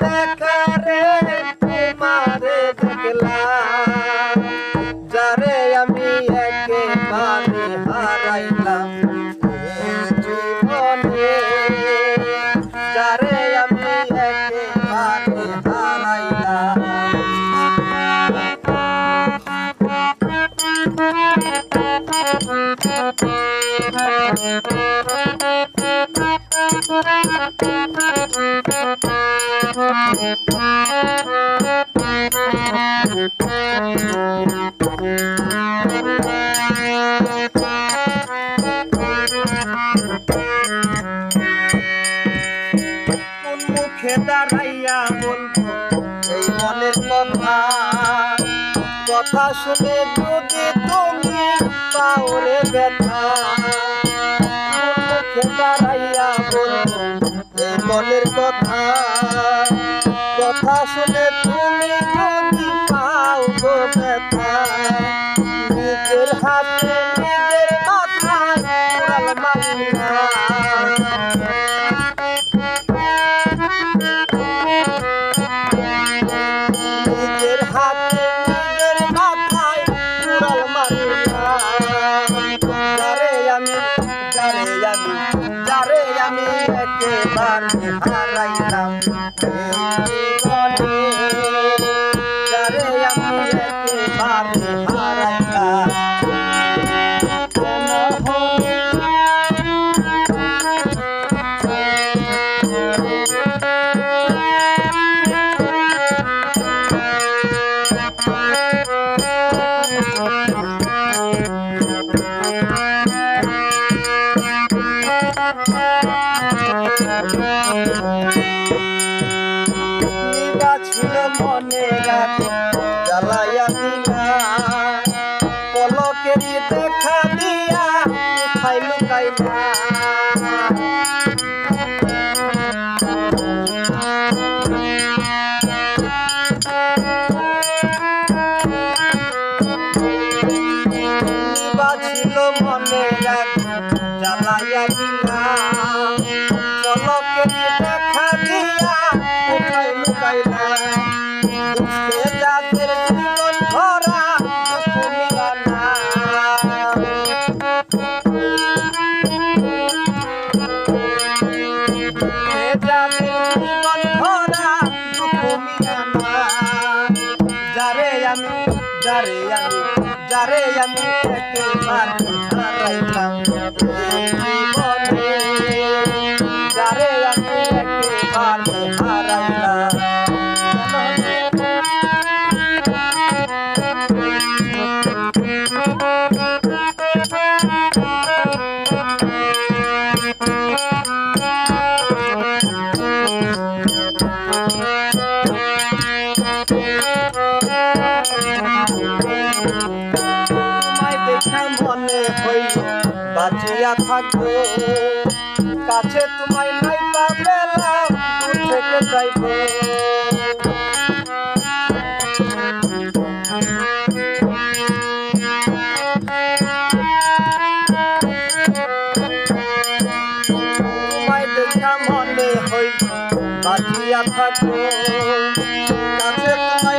দেখা রে তোমারে দেখলাম, যারে আমি একেবারে হারাইলাম জীবনে, যারে আমি একেবারে হারাইলাম। কোন মুখে দাঁড়াইয়া বলবো এই মনের কথা, কথা শুনে যদি তুমি পাও রে ব্যথা। কোন মুখে দাঁড়াইয়া বলবো এই মনের কথা, কথা শুনে তুমি যদি পাও গো ব্যথা। নিজের হাতে নিজের মাথায় উড়াল মারিয়া, নিজের হাতে নিজের মাথায় উড়াল মারিয়া। যারে আমি একেবারে হারাইলাম জীবনে, যারে আমি একেবারে হারাইলাম। ছিল মনে রাখো জ্বালাইয়া দিলা, পলকের দেখা দিয়া কোথায় লুকাইলা। ছিল মনে রাখো জ্বালাইয়া দিলা, পলকের দেখা দিয়া কোথায় লুকাইলা। দুঃখে যাদের জীবন ভরা তুমি না, দুঃখে যাদের জীবন ভরা তুমি না। যারে আমি একেবারে হারাইলাম জীবনে, যারে আমি একেবারে হারাইলাম। তোমায় দেখা মনে হইল বাঁচিয়া থাকবো, কাছে তোমায় নাই পাবেলাম দূর থেকে যাইবো। তোমায় দেখা মনে হইল বাঁচিয়া থাকবো, কাছে তোমায়